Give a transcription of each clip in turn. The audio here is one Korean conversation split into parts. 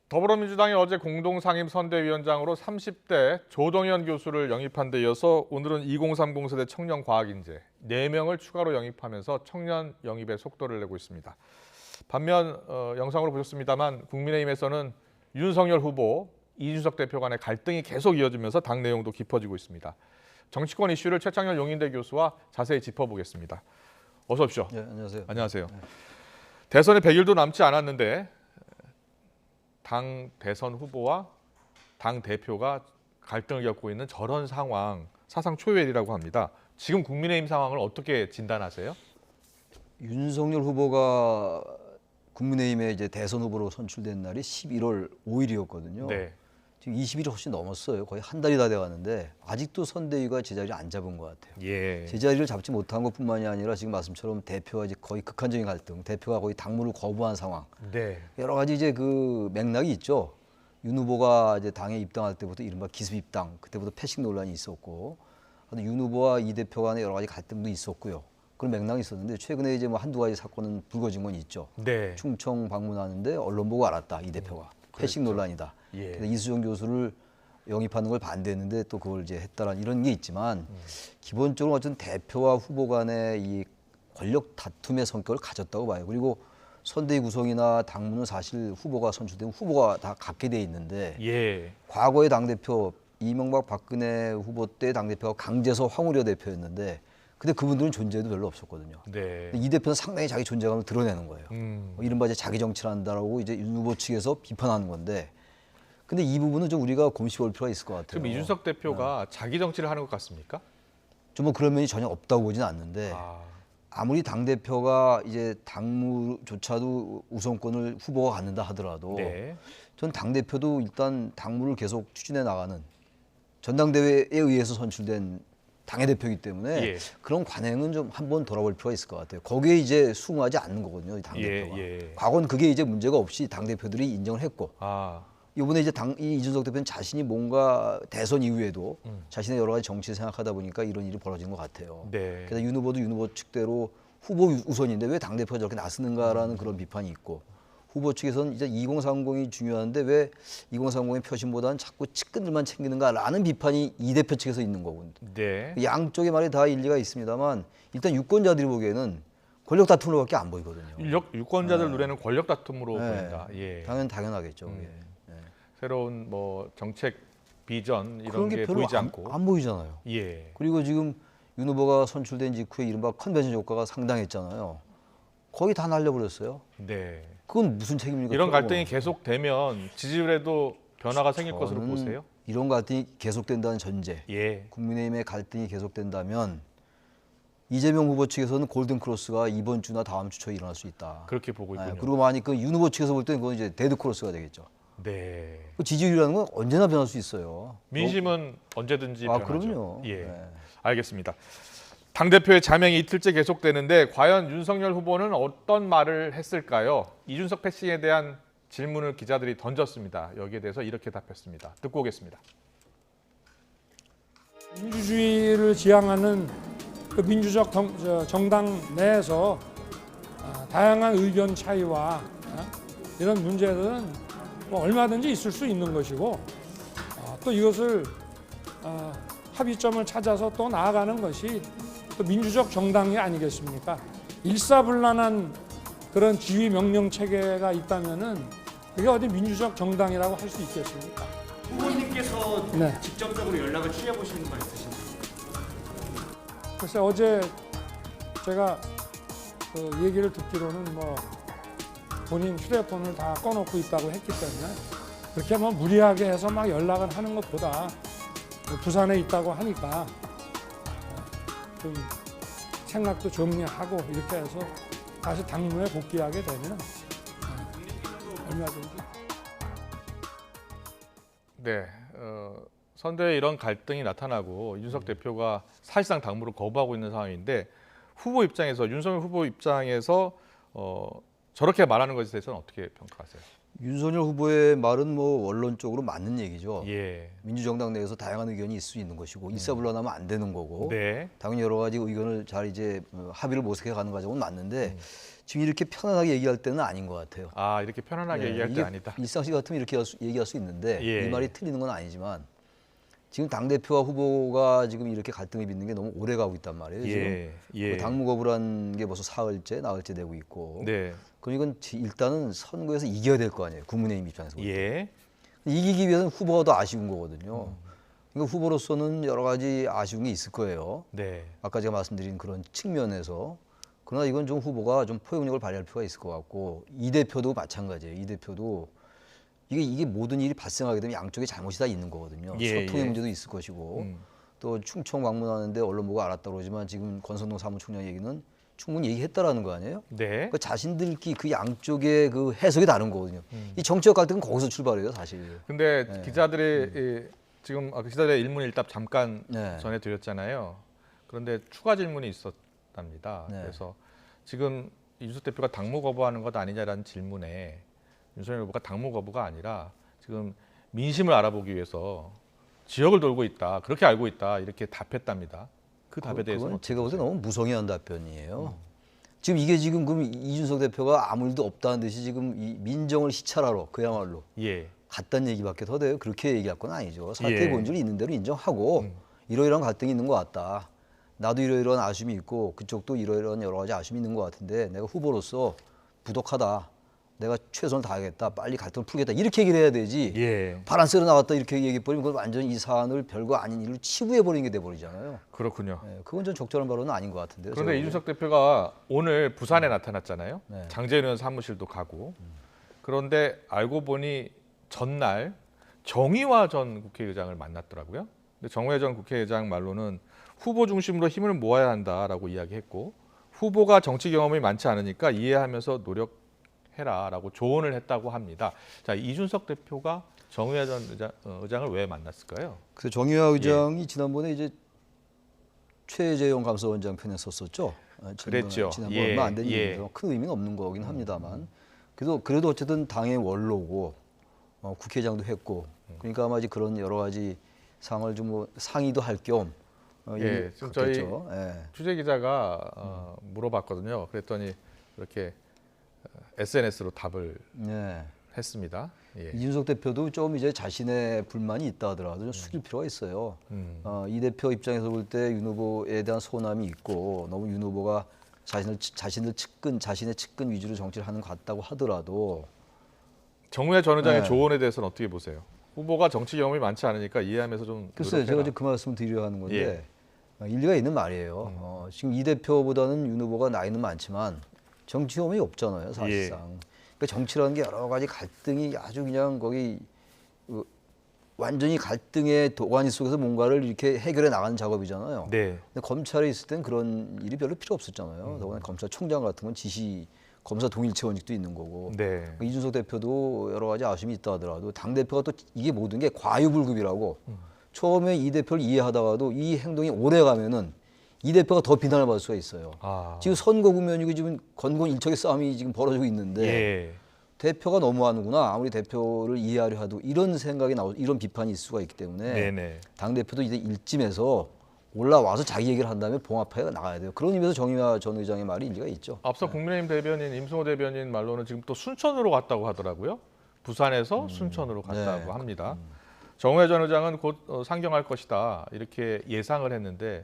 더불어민주당이 어제 공동상임선대위원장으로 30대 조동현 교수를 영입한 데 이어서 오늘은 2030 세대 청년 과학인재 4명을 추가로 영입하면서 청년 영입에 속도를 내고 있습니다. 반면 영상으로 보셨습니다만 국민의힘에서는 윤석열 후보, 이준석 대표 간의 갈등이 계속 이어지면서 당 내용도 깊어지고 있습니다. 정치권 이슈를 최창렬 용인대 교수와 자세히 짚어보겠습니다. 어서 오십시오. 네, 안녕하세요. 안녕하세요. 대선에 100일도 남지 않았는데 당 대선 후보와 당 대표가 갈등을 겪고 있는 저런 상황, 사상 초유일이라고 합니다. 지금 국민의힘 상황을 어떻게 진단하세요? 윤석열 후보가 국민의힘의 이제 대선 후보로 선출된 날이 11월 5일이었거든요. 네. 지금 20일이 훨씬 넘었어요. 거의 한 달이 다 돼가는데 아직도 선대위가 제자리를 안 잡은 것 같아요. 예. 제자리를 잡지 못한 것뿐만이 아니라 지금 말씀처럼 대표와 이제 거의 극한적인 갈등, 대표가 거의 당무를 거부한 상황. 네. 여러 가지 이제 그 맥락이 있죠. 윤 후보가 이제 당에 입당할 때부터 이른바 기습 입당, 그때부터 패식 논란이 있었고, 윤 후보와 이 대표 간의 여러 가지 갈등도 있었고요. 그런 맥락이 있었는데 최근에 이제 뭐 한두 가지 사건은 불거진 건 있죠. 네. 충청 방문하는데 언론 보고 알았다, 이 대표가. 패식 그렇죠. 논란이다. 예. 그래서 이수정 교수를 영입하는 걸 반대했는데 또 그걸 이제 했다라는 이런 게 있지만 기본적으로 어쨌든 대표와 후보 간의 이 권력 다툼의 성격을 가졌다고 봐요. 그리고 선대위 구성이나 당무는 사실 후보가 선출되면 후보가 다 갖게 돼 있는데 예. 과거의 당대표 이명박 박근혜 후보 때 당대표가 강재서 황우려 대표였는데 근데 그분들은 존재도 별로 없었거든요. 네. 이 대표는 상당히 자기 존재감을 드러내는 거예요. 이른바 이제 자기 정치를 한다라고 이제 윤 후보 측에서 비판하는 건데, 근데 이 부분은 좀 우리가 곰씹어 볼 필요가 있을 것 같아요. 지금 이준석 대표가 자기 정치를 하는 것 같습니까? 좀 뭐 그런 면이 전혀 없다고 보지는 않는데 아무리 당 대표가 이제 당무조차도 우선권을 후보가 갖는다 하더라도 네. 전 당 대표도 일단 당무를 계속 추진해 나가는 전당대회에 의해서 선출된 당의 대표이기 때문에 예. 그런 관행은 좀 한번 돌아볼 필요가 있을 것 같아요. 거기에 이제 수긍하지 않는 거거든요, 당 대표가. 예. 과거는 그게 이제 문제가 없이 당 대표들이 인정을 했고 아. 이번에 이제 이 이준석 대표는 자신이 뭔가 대선 이후에도 자신의 여러 가지 정치를 생각하다 보니까 이런 일이 벌어진 것 같아요. 네. 그래서 윤 후보도 윤 후보 측대로 후보 우선인데 왜 당 대표가 저렇게 나서는가라는 그런 비판이 있고. 후보 측에서는 이제 2030이 중요한데 왜 2030의 표심보다는 자꾸 측근들만 챙기는가라는 비판이 이 대표 측에서 있는 거고. 네. 양쪽의 말이 다 일리가 있습니다만 일단 유권자들이 보기에는 권력 다툼으로밖에 안 보이거든요. 유권자들 눈에는 권력 다툼으로 네. 보인다. 예. 당연하겠죠. 그게. 새로운 뭐 정책 비전 이런 그런 게 게 별로 보이지 않고. 안 보이잖아요. 예. 그리고 지금 윤 후보가 선출된 직후에 이른바 컨벤션 효과가 상당했잖아요. 거의 다 날려버렸어요. 네. 그건 무슨 책임입니까? 이런 저거? 갈등이 계속되면 지지율에도 변화가 생길 것으로 저는 보세요? 이런 갈등이 계속된다는 전제, 예. 국민의힘의 갈등이 계속된다면 이재명 후보 측에서는 골든 크로스가 이번 주나 다음 주 초에 일어날 수 있다. 그렇게 보고 있군요. 그리고 만약 그 윤 후보 측에서 볼 때는 그건 이제 데드 크로스가 되겠죠. 네. 그 지지율이라는 건 언제나 변할 수 있어요. 민심은 언제든지 아, 변하죠. 그럼요. 예. 네. 알겠습니다. 당대표의 자명이 이틀째 계속되는데 과연 윤석열 후보는 어떤 말을 했을까요? 이준석 패싱에 대한 질문을 기자들이 던졌습니다. 여기에 대해서 이렇게 답했습니다. 듣고 오겠습니다. 민주주의를 지향하는 그 민주적 정당 내에서 다양한 의견 차이와 이런 문제들은 뭐 얼마든지 있을 수 있는 것이고 또 이것을 합의점을 찾아서 또 나아가는 것이 또 민주적 정당이 아니겠습니까? 일사불란한 그런 지휘 명령 체계가 있다면은 그게 어디 민주적 정당이라고 할 수 있겠습니까? 후보님께서 네. 직접적으로 연락을 취해 보시는 거 있으신가요? 글쎄 어제 제가 그 얘기를 듣기로는 뭐 본인 휴대폰을 다 꺼놓고 있다고 했기 때문에 그렇게 뭐 무리하게 해서 막 연락을 하는 것보다 부산에 있다고 하니까 좀 생각도 정리하고 이렇게 해서 다시 당무에 복귀하게 되면 얼마든지. 네. 선대에 이런 갈등이 나타나고 이준석 대표가 사실상 당무를 거부하고 있는 상황인데 후보 입장에서 윤석열 후보 입장에서 저렇게 말하는 것에 대해서는 어떻게 평가하세요? 윤석열 후보의 말은 뭐 원론적으로 맞는 얘기죠. 예. 민주정당 내에서 다양한 의견이 있을 수 있는 것이고 일사불란하면 안 되는 거고 네. 당연히 여러 가지 의견을 잘 이제 합의를 모색해 가는 과정은 맞는데 지금 이렇게 편안하게 얘기할 때는 아닌 것 같아요. 아, 이렇게 편안하게 얘기할 때 이게 아니다. 일상시 같으면 이렇게 얘기할 수 있는데 예. 이 말이 틀리는 건 아니지만 지금 당대표와 후보가 지금 이렇게 갈등이 빚는 게 너무 오래 가고 있단 말이에요. 지금 예. 당무 거부라는 게 벌써 사흘째, 나흘째 되고 있고. 네. 그럼 이건 일단은 선거에서 이겨야 될 거 아니에요. 국민의힘 입장에서. 예. 이기기 위해서는 후보가 더 아쉬운 거거든요. 그러니까 후보로서는 여러 가지 아쉬운 게 있을 거예요. 네. 아까 제가 말씀드린 그런 측면에서. 그러나 이건 좀 후보가 좀 포용력을 발휘할 필요가 있을 것 같고 이 대표도 마찬가지예요. 이 대표도 이게 모든 일이 발생하게 되면 양쪽에 잘못이 다 있는 거거든요. 소통의 문제도 있을 것이고 또 충청 방문하는데 언론 보고 알았다고 그러지만 지금 권성동 사무총장 얘기는 충분히 얘기했다라는 거 아니에요? 네. 그 자신들끼리 그 양쪽의 그 해석이 다른 거거든요. 이 정치적 갈등은 거기서 출발해요, 사실. 근데 기자들이 지금 기자들의 일문일답 잠깐 네. 전해 드렸잖아요. 그런데 추가 질문이 있었답니다. 네. 그래서 지금 이준석 대표가 당무 거부하는 것 아니냐라는 질문에 윤석열 후보가 당무 거부가 아니라 지금 민심을 알아보기 위해서 지역을 돌고 있다. 그렇게 알고 있다. 이렇게 답했답니다. 그 답에 대해서는 그건 제가 볼 때 너무 무성의한 답변이에요. 지금 이게 지금 그럼 이준석 대표가 아무 일도 없다는 듯이 지금 이 민정을 시찰하러 그야말로 예. 갔다는 얘기밖에 더 돼요. 그렇게 얘기할 건 아니죠. 사태의 예. 본질이 있는 대로 인정하고 이러이러한 갈등이 있는 것 같다. 나도 이러이러한 아쉬움이 있고 그쪽도 이러이러한 여러 가지 아쉬움이 있는 것 같은데 내가 후보로서 부족하다. 내가 최선을 다하겠다. 빨리 갈등을 풀겠다. 이렇게 얘기를 해야 되지. 예. 바란스로 나갔다 이렇게 얘기해버리면 그건 완전히 이 사안을 별거 아닌 일로 치부해버리는 게 돼버리잖아요. 그렇군요. 네, 그건 좀 적절한 발언은 아닌 것 같은데요. 그런데 제가 이준석 대표가 오늘 부산에 나타났잖아요. 네. 장재현 의원 사무실도 가고. 그런데 알고 보니 전날 정의화 전 국회의장을 만났더라고요. 근데 정의화 전 국회의장 말로는 후보 중심으로 힘을 모아야 한다라고 이야기했고 후보가 정치 경험이 많지 않으니까 이해하면서 노력해라라고 조언을 했다고 합니다. 자, 이준석 대표가 정의화 전 의장을 왜 만났을까요? 그래서 정의화 의장이 지난번에 이제 최재형 감사원장 편에 섰었죠. 그랬죠. 지난번 예, 얼마 안 된 예. 일이라서 큰 의미는 없는 거긴 합니다만 그래도 어쨌든 당의 원로고 국회의장도 했고 그러니까 아마 이제 그런 여러 가지 상을 좀 뭐 상의도 할 겸 예, 지금 저희 예. 취재 기자가 물어봤거든요. 그랬더니 이렇게 SNS로 답을 예. 했습니다. 예. 이준석 대표도 좀 이제 자신의 불만이 있다 하더라도 좀 숙일 필요가 있어요. 이 대표 입장에서 볼 때 윤 후보에 대한 소남이 있고 너무 윤 후보가 자신의 측근 위주로 정치를 하는 것 같다고 하더라도 정우혜 전 의장의 네. 조언에 대해서는 어떻게 보세요? 후보가 정치 경험이 많지 않으니까 이해하면서 좀 글쎄요, 제가 노력해라. 이제 그 말씀을 드리려 하는 건데 예. 일리가 있는 말이에요. 지금 이 대표보다는 윤 후보가 나이는 많지만 정치 경험이 없잖아요, 사실상. 그러니까 정치라는 게 여러 가지 갈등이 아주 그냥 거기 완전히 갈등의 도가니 속에서 뭔가를 이렇게 해결해 나가는 작업이잖아요. 네. 근데 검찰에 있을 땐 그런 일이 별로 필요 없었잖아요. 더구나 검찰총장 같은 건 검사 동일체 원칙도 있는 거고. 네. 이준석 대표도 여러 가지 아쉬움이 있다 하더라도 당 대표가 또 이게 모든 게 과유불급이라고 처음에 이 대표를 이해하다가도 이 행동이 오래 가면은 이 대표가 더 비난을 받을 수가 있어요. 아. 지금 선거 국면이고 지금 건곤일척의 싸움이 지금 벌어지고 있는데 예. 대표가 너무하는구나. 아무리 대표를 이해하려 해도 이런 생각이 이런 비판이 있을 수가 있기 때문에 네네. 당 대표도 이제 일찜에서 올라와서 자기 얘기를 한 다음에 봉합해 나가야 돼요. 그런 의미에서 정의화 전 의장의 말이 일리가 있죠. 앞서 국민의힘 대변인 임승호 대변인 말로는 지금 또 순천으로 갔다고 하더라고요. 부산에서 순천으로 갔다고 네. 합니다. 정우혜 전 의장은 곧 상경할 것이다 이렇게 예상을 했는데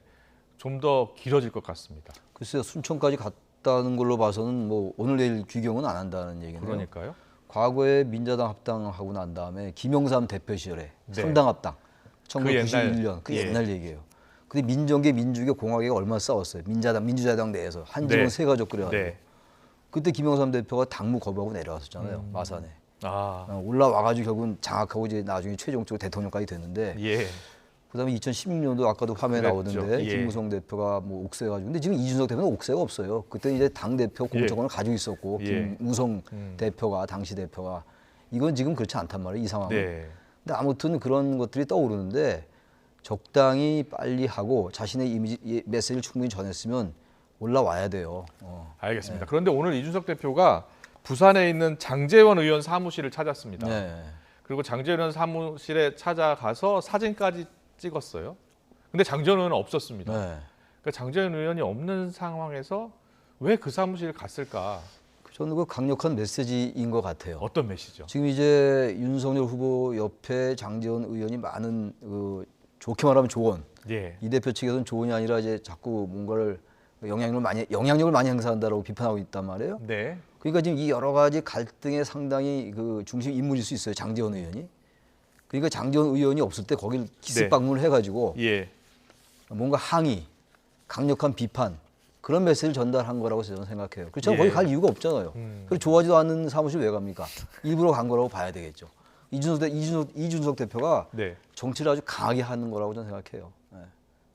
좀 더 길어질 것 같습니다. 글쎄요, 순천까지 갔다는 걸로 봐서는 뭐 오늘 내일 귀경은 안 한다는 얘기네요. 그러니까요. 과거에 민자당 합당하고 난 다음에 김영삼 대표 시절에 네. 3당 합당 그 1991년 그 예. 옛날 얘기예요. 근데 민정계 민주계 공화계가 얼마나 싸웠어요. 민주자당 내에서 한지원 네. 세 가족 그래가지고 네. 그때 김영삼 대표가 당무 거부하고 내려왔었잖아요. 마산에 아. 올라와가지고 결국은 장악하고 이제 나중에 최종적으로 대통령까지 됐는데 예. 그다음에 2016년도 아까도 화면에 그랬죠. 나오던데 예. 김무성 대표가 뭐 옥세가지고 근데 지금 이준석 대표는 옥세가 없어요. 그때 이제 당 대표 공천권을 가지고 있었고 예. 김무성 대표가 당시 대표가 이건 지금 그렇지 않단 말이에요. 이 상황은. 네. 근데 아무튼 그런 것들이 떠오르는데 적당히 빨리 하고 자신의 이미지 메시지를 충분히 전했으면 올라와야 돼요. 알겠습니다. 그런데 오늘 이준석 대표가 부산에 있는 장제원 의원 사무실을 찾았습니다. 네. 그리고 장제원 의원 사무실에 찾아가서 사진까지 찍었어요. 근데 장제원 의원은 없었습니다. 네. 그러니까 장제원 의원이 없는 상황에서 왜 그 사무실에 갔을까? 저는 그 강력한 메시지인 것 같아요. 어떤 메시지죠? 지금 이제 윤석열 후보 옆에 장제원 의원이 많은 좋게 말하면 조언. 예. 이 대표 측에서는 조언이 아니라 이제 자꾸 뭔가를 영향력을 많이 행사한다라고 비판하고 있단 말이에요. 네. 그러니까 지금 이 여러 가지 갈등에 상당히 그 중심 인물일 수 있어요. 장제원 의원이. 그러니까 장제원 의원이 없을 때 거길 기습 방문을 해가지고 예. 뭔가 항의, 강력한 비판 그런 메시지를 전달한 거라고 저는 생각해요. 그렇죠? 예. 거기 갈 이유가 없잖아요. 그리고 좋아하지도 않는 사무실 왜 갑니까? 일부러 간 거라고 봐야 되겠죠. 이준석 대표가 네. 정치를 아주 강하게 하는 거라고 저는 생각해요. 네.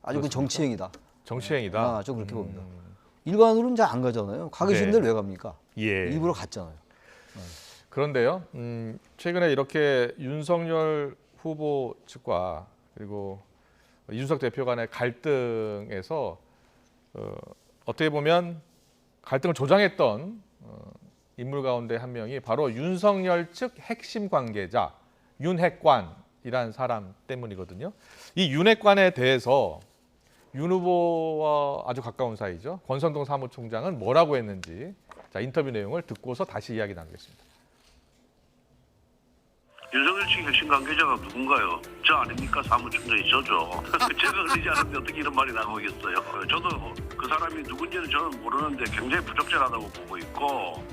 아주 그 정치행위다. 정치행위다. 아, 저 그렇게 봅니다. 일반으로는 잘 안 가잖아요. 가기 네. 싫은데 왜 갑니까? 예. 일부러 갔잖아요. 그런데요, 최근에 이렇게 윤석열 후보 측과 그리고 이준석 대표 간의 갈등에서 어떻게 보면 갈등을 조장했던 인물 가운데 한 명이 바로 윤석열 측 핵심 관계자 윤핵관이라는 사람 때문이거든요. 이 윤핵관에 대해서 윤 후보와 아주 가까운 사이죠. 권선동 사무총장은 뭐라고 했는지 자, 인터뷰 내용을 듣고서 다시 이야기 나누겠습니다. 윤석열 측 핵심 관계자가 누군가요? 저 아닙니까? 사무총장이 저죠. 제가 그러지 않은데 어떻게 이런 말이 나오겠어요? 저도 그 사람이 누군지는 저는 모르는데 굉장히 부적절하다고 보고 있고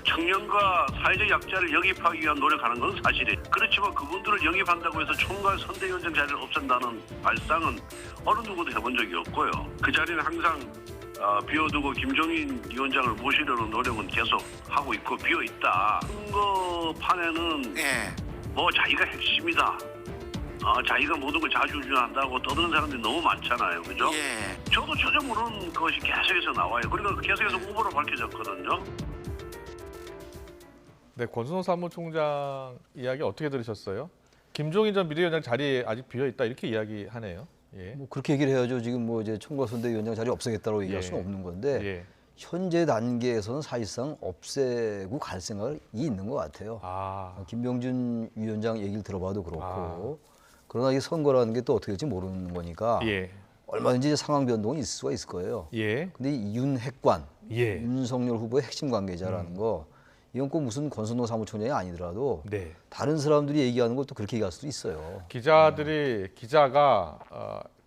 청년과 사회적 약자를 영입하기 위한 노력하는 건 사실이에요. 그렇지만 그분들을 영입한다고 해서 총괄 선대위원장 자리를 없앤다는 발상은 어느 누구도 해본 적이 없고요. 그 자리는 항상 비워두고 김종인 위원장을 모시려는 노력은 계속 하고 있고 비어있다. 선거판에는 뭐 자기가 핵심이다. 자기가 모든 걸 자주주장한다고 떠드는 사람들이 너무 많잖아요. 그죠? 저도 전혀 모르는 것이 계속해서 나와요. 그러니까 계속해서 후보로 밝혀졌거든요. 네, 권순호 사무총장 이야기 어떻게 들으셨어요? 김종인 전 비대위원장 자리 아직 비어 있다 이렇게 이야기하네요. 예. 뭐 그렇게 얘기를 해야죠. 지금 뭐 이제 총괄선대위원장 자리 없애겠다고 얘기할 수는 없는 건데 예. 현재 단계에서는 사실상 없애고 갈 생각이 있는 것 같아요. 김병준 위원장 얘기를 들어봐도 그렇고 그러나 이 선거라는 게 또 어떻게 될지 모르는 거니까 예. 얼마든지 상황 변동이 있을 수가 있을 거예요. 예. 근데 이 윤핵관, 예. 윤석열 후보의 핵심 관계자라는 거 이건 꼭 무슨 권순도 사무총장이 아니더라도 네. 다른 사람들이 얘기하는 것도 그렇게 얘기할 수도 있어요. 기자가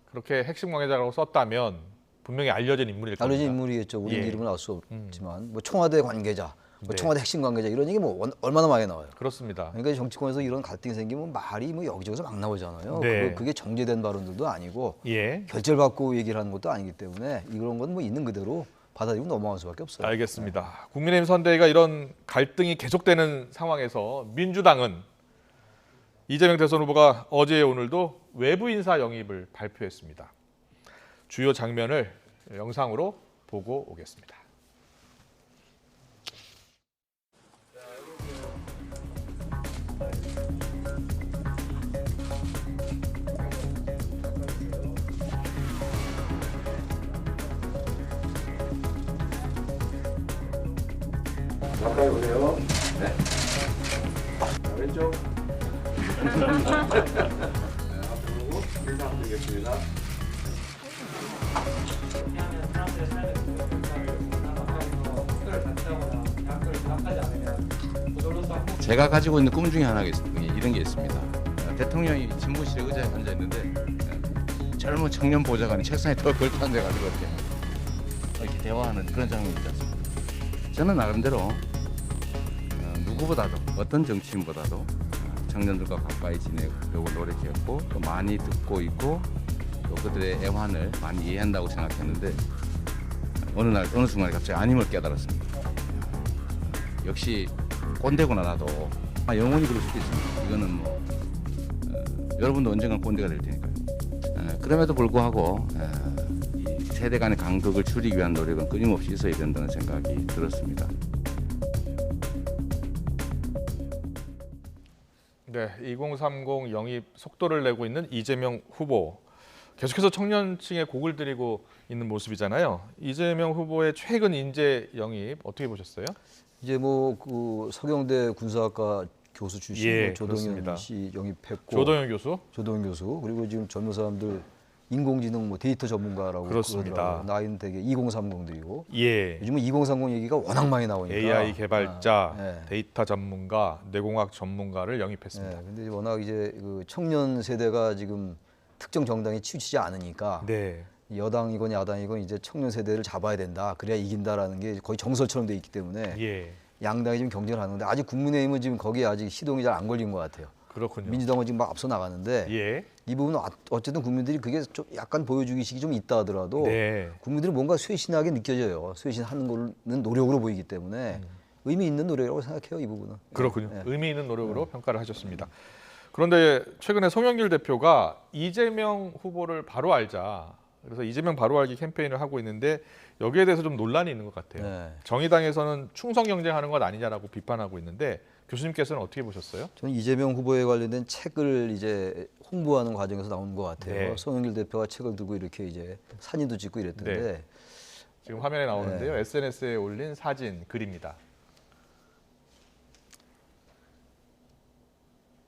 그렇게 핵심 관계자라고 썼다면 분명히 알려진 인물일 겁니다. 알려진 인물이겠죠. 우리 예. 이름은 알 수 없지만 뭐 청와대 관계자, 뭐 네. 청와대 핵심 관계자 이런 얘기 뭐 얼마나 많이 나와요. 그렇습니다. 그러니까 정치권에서 이런 갈등이 생기면 말이 뭐 여기저기서 막 나오잖아요. 네. 그게 정제된 발언들도 아니고 예. 결재를 받고 얘기를 하는 것도 아니기 때문에 이런 건 뭐 있는 그대로 받아들이고 넘어갈 수밖에 없어요. 알겠습니다. 국민의힘 선대위가 이런 갈등이 계속되는 상황에서 민주당은 이재명 대선 후보가 어제 오늘도 외부 인사 영입을 발표했습니다. 주요 장면을 영상으로 보고 오겠습니다. 가까이 오세요. 네. 자, 왼쪽. 앞으로 인사드리겠습니다. 제가 가지고 있는 꿈 중에 하나가 이런 게 있습니다. 대통령이 집무실에 의자에 앉아 있는데 젊은 청년 보좌관이 책상에 더 걸터 앉아가지고 이렇게 대화하는 그런 장면이 있지 않습니까? 저는 나름대로 누구보다도 어떤 정치인보다도 청년들과 가까이 지내려고 노력했고 또 많이 듣고 있고 또 그들의 애환을 많이 이해한다고 생각했는데 어느 순간에 갑자기 아님을 깨달았습니다. 역시 꼰대구나 나도. 영원히 그럴 수도 있습니다. 이거는 뭐 여러분도 언젠간 꼰대가 될 테니까요. 그럼에도 불구하고 이 세대 간의 간극을 줄이기 위한 노력은 끊임없이 있어야 된다는 생각이 들었습니다. 네, 2030 영입 속도를 내고 있는 이재명 후보. 계속해서 청년층에 곡을 들이고 있는 모습이잖아요. 이재명 후보의 최근 인재 영입 어떻게 보셨어요? 이제 뭐 그 서경대 군사학과 교수 출신 예, 조동현 그렇습니다. 씨 영입했고 조동현 교수. 그리고 지금 젊은 사람들 인공지능 뭐 데이터 전문가라고 그렇습니다. 그러더라고요. 나이는 되게 2030들이고 예. 요즘은 2030 얘기가 워낙 많이 나오니까 AI 개발자, 네. 데이터 전문가, 뇌공학 전문가를 영입했습니다. 네, 근데 워낙 이제 그 청년 세대가 지금 특정 정당에 치우치지 않으니까 네. 여당이건 야당이건 이제 청년 세대를 잡아야 된다. 그래야 이긴다라는 게 거의 정설처럼 돼 있기 때문에 예. 양당이 지금 경쟁을 하는데 아직 국민의힘은 지금 거기에 아직 시동이 잘 안 걸린 것 같아요. 그렇군요. 민주당은 지금 막 앞서 나가는데 예. 이 부분은 어쨌든 국민들이 그게 좀 약간 보여주기식이 좀 있다 하더라도 네. 국민들은 뭔가 쇄신하게 느껴져요. 쇄신하는 거는 노력으로 보이기 때문에 의미 있는 노력이라고 생각해요. 이 부분은. 그렇군요. 네. 의미 있는 노력으로 평가를 하셨습니다. 그런데 최근에 송영길 대표가 이재명 후보를 바로 알자. 그래서 이재명 바로 알기 캠페인을 하고 있는데 여기에 대해서 좀 논란이 있는 것 같아요. 네. 정의당에서는 충성 경쟁하는 것 아니냐라고 비판하고 있는데 교수님께서는 어떻게 보셨어요? 저는 이재명 후보에 관련된 책을 이제 홍보하는 과정에서 나온 것 같아요. 네. 송영길 대표가 책을 들고 이렇게 이제 사진도 찍고 이랬던데 네. 지금 화면에 나오는데요. SNS에 올린 사진, 글입니다.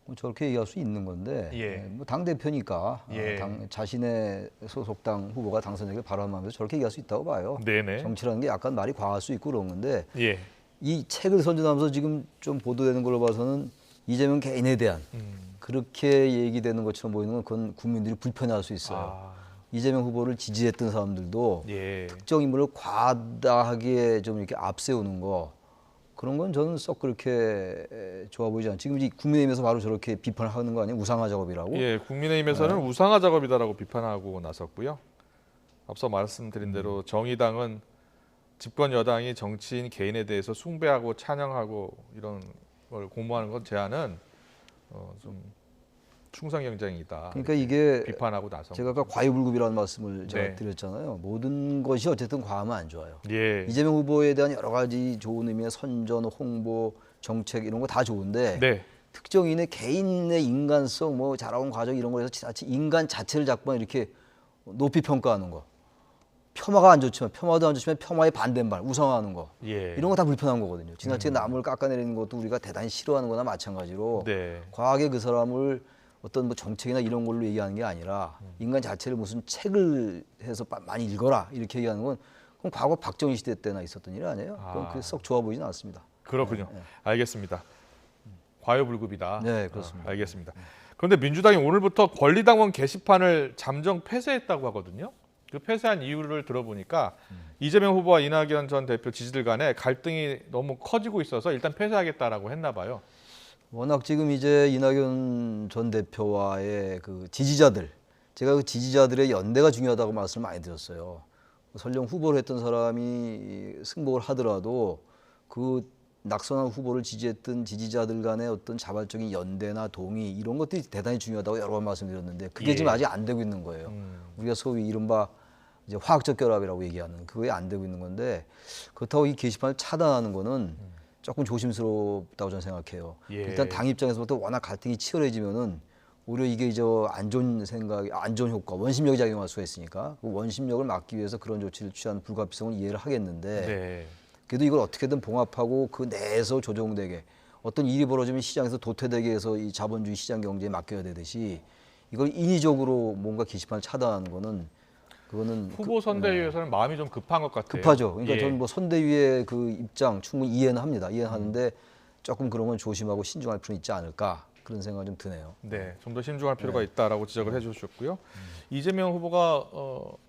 뭐 저렇게 얘기할 수 있는 건데 예. 뭐당 대표니까 예. 자신의 소속당 후보가 당선되길 바라면서 저렇게 얘기할 수 있다고 봐요. 네네. 정치라는 게 약간 말이 과할 수 있고 그런 건데 예. 이 책을 선전하면서 지금 좀 보도되는 걸로 봐서는 이재명 개인에 대한 그렇게 얘기되는 것처럼 보이는 건 그건 국민들이 불편해할 수 있어요. 아, 이재명 후보를 지지했던 사람들도 예. 특정 인물을 과다하게 좀 이렇게 앞세우는 거 그런 건 저는 썩 그렇게 좋아 보이지 않아요. 지금 이 국민의힘에서 바로 저렇게 비판을 하는 거 아니에요? 우상화 작업이라고? 예, 국민의힘에서는 우상화 작업이다라고 비판하고 나섰고요. 앞서 말씀드린 대로 정의당은 집권 여당이 정치인 개인에 대해서 숭배하고 찬양하고 이런 걸 공모하는 건 제안은 좀 충성 경쟁이다. 그러니까 이게 비판하고 나서 제가 아까 과유불급이라는 말씀을 제가 네. 드렸잖아요. 모든 것이 어쨌든 과하면 안 좋아요. 예. 이재명 후보에 대한 여러 가지 좋은 의미의 선전, 홍보, 정책 이런 거 다 좋은데 네. 특정인의 개인의 인간성, 뭐 자라온 과정 이런 거에서 지나치 인간 자체를 자꾸만 이렇게 높이 평가하는 거. 폄하가 안 좋지만 폄하도 안 좋지만 폄하의 반대말 우상화하는 거. 예. 이런 거 다 불편한 거거든요. 지나치게 남을 깎아내리는 것도 우리가 대단히 싫어하는 거나 마찬가지로 네. 과하게 그 사람을 어떤 뭐 정책이나 이런 걸로 얘기하는 게 아니라 인간 자체를 무슨 책을 해서 많이 읽어라 이렇게 얘기하는 건 그건 과거 박정희 시대 때나 있었던 일 아니에요? 그건 그게 썩 좋아 보이진 않습니다. 그렇군요. 알겠습니다. 과유불급이다. 네, 그렇습니다. 알겠습니다. 그런데 민주당이 오늘부터 권리당원 게시판을 잠정 폐쇄했다고 하거든요. 그 폐쇄한 이유를 들어보니까 이재명 후보와 이낙연 전 대표 지지들 간에 갈등이 너무 커지고 있어서 일단 폐쇄하겠다라고 했나 봐요. 워낙 지금 이제 이낙연 전 대표와의 그 지지자들, 제가 그 지지자들의 연대가 중요하다고 말씀을 많이 드렸어요. 설령 후보를 했던 사람이 승복을 하더라도 그 낙선한 후보를 지지했던 지지자들 간의 어떤 자발적인 연대나 동의 이런 것들이 대단히 중요하다고 여러 번 말씀드렸는데 그게 예. 지금 아직 안 되고 있는 거예요. 우리가 소위 이른바 이제 화학적 결합이라고 얘기하는 그게 안 되고 있는 건데 그렇다고 이 게시판을 차단하는 거는 조금 조심스럽다고 저는 생각해요. 예. 일단 당 입장에서부터 워낙 갈등이 치열해지면은 오히려 이게 안 좋은 생각, 안 좋은 효과, 원심력이 작용할 수가 있으니까 그 원심력을 막기 위해서 그런 조치를 취한 불가피성은 이해를 하겠는데 네. 그래도 이걸 어떻게든 봉합하고 그 내에서 조정되게 어떤 일이 벌어지면 시장에서 도태되게 해서 이 자본주의 시장 경제에 맡겨야 되듯이 이걸 인위적으로 뭔가 게시판을 차단하는 거는 그거는 후보 선대위에서는 마음이 좀 급한 것 같아요. 급하죠. 그러니까 예. 저는 뭐 선대위의 그 입장 충분히 이해는 합니다. 이해는 하는데 조금 그런 건 조심하고 신중할 필요는 있지 않을까 그런 생각이 좀 드네요. 네, 좀 더 신중할 필요가 있다라고 지적을 해주셨고요. 이재명 후보가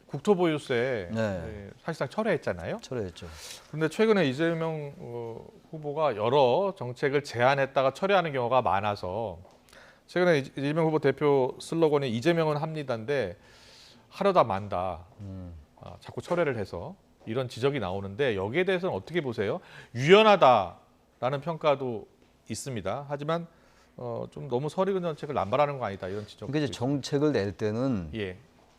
국토보유세 네. 예, 사실상 철회했잖아요. 철회했죠. 그런데 최근에 이재명 후보가 여러 정책을 제안했다가 철회하는 경우가 많아서 최근에 이재명 후보 대표 슬로건이 이재명은 합니다인데 하려다 만다. 자꾸 철회를 해서 이런 지적이 나오는데 여기에 대해서는 어떻게 보세요? 유연하다라는 평가도 있습니다. 하지만 좀 너무 설익은 정책을 남발하는 거 아니다 이런 지적. 그러니까 이제 정책을 낼 때는 예.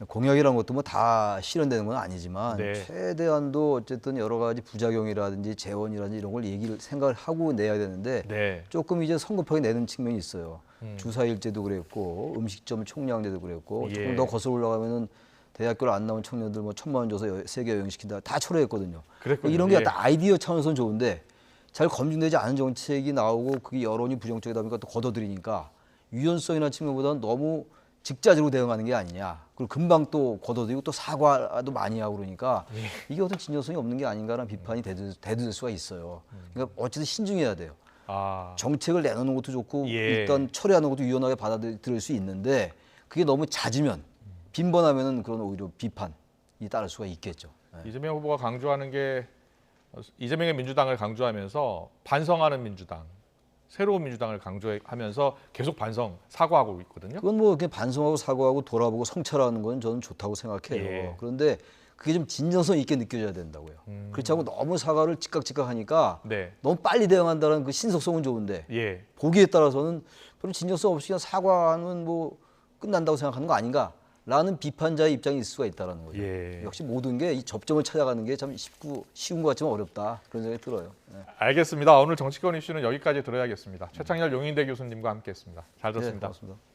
공약이라는 것도 뭐 다 실현되는 건 아니지만 네. 최대한도 어쨌든 여러 가지 부작용이라든지 재원이라든지 이런 걸 생각을 하고 내야 되는데 네. 조금 이제 성급하게 내는 측면이 있어요. 주사일제도 그랬고 음식점 총량제도 그랬고 예. 조금 더 거슬러 올라가면은 대학교를 안 나온 청년들 뭐 1,000만 원 줘서 세계 여행시킨다 다 철회했거든요. 그랬군요. 이런 게 예. 다 아이디어 차원에서는 좋은데 잘 검증되지 않은 정책이 나오고 그게 여론이 부정적이다 보니까 또 걷어들이니까 유연성이나 측면보다는 너무 즉자적으로 대응하는 게 아니냐. 그리고 금방 또 걷어들이고 또 사과도 많이 하고 그러니까 이게 어떤 진정성이 없는 게 아닌가라는 비판이 대두될 수가 있어요. 그러니까 어쨌든 신중해야 돼요. 정책을 내놓는 것도 좋고 일단 처리하는 것도 유연하게 받아들일 수 있는데 그게 너무 잦으면 빈번하면은 그런 오히려 비판이 따를 수가 있겠죠. 이재명 후보가 강조하는 게 이재명의 민주당을 강조하면서 반성하는 민주당, 새로운 민주당을 강조하면서 계속 반성, 사과하고 있거든요. 그건 뭐 그냥 반성하고 사과하고 돌아보고 성찰하는 건 저는 좋다고 생각해요. 예. 그런데 그게 좀 진정성 있게 느껴져야 된다고요. 그렇지 않고 너무 사과를 즉각 하니까 네. 너무 빨리 대응한다는 그 신속성은 좋은데 예. 보기에 따라서는 별로 진정성 없이 그냥 사과하면 뭐 끝난다고 생각하는 거 아닌가라는 비판자의 입장이 있을 수가 있다는 거죠. 예. 역시 모든 게 이 접점을 찾아가는 게 참 쉬운 것 같지만 어렵다 그런 생각이 들어요. 네. 알겠습니다. 오늘 정치권 이슈는 여기까지 들어야겠습니다. 최창렬 용인대 교수님과 함께했습니다. 잘 들었습니다. 네, 고맙습니다.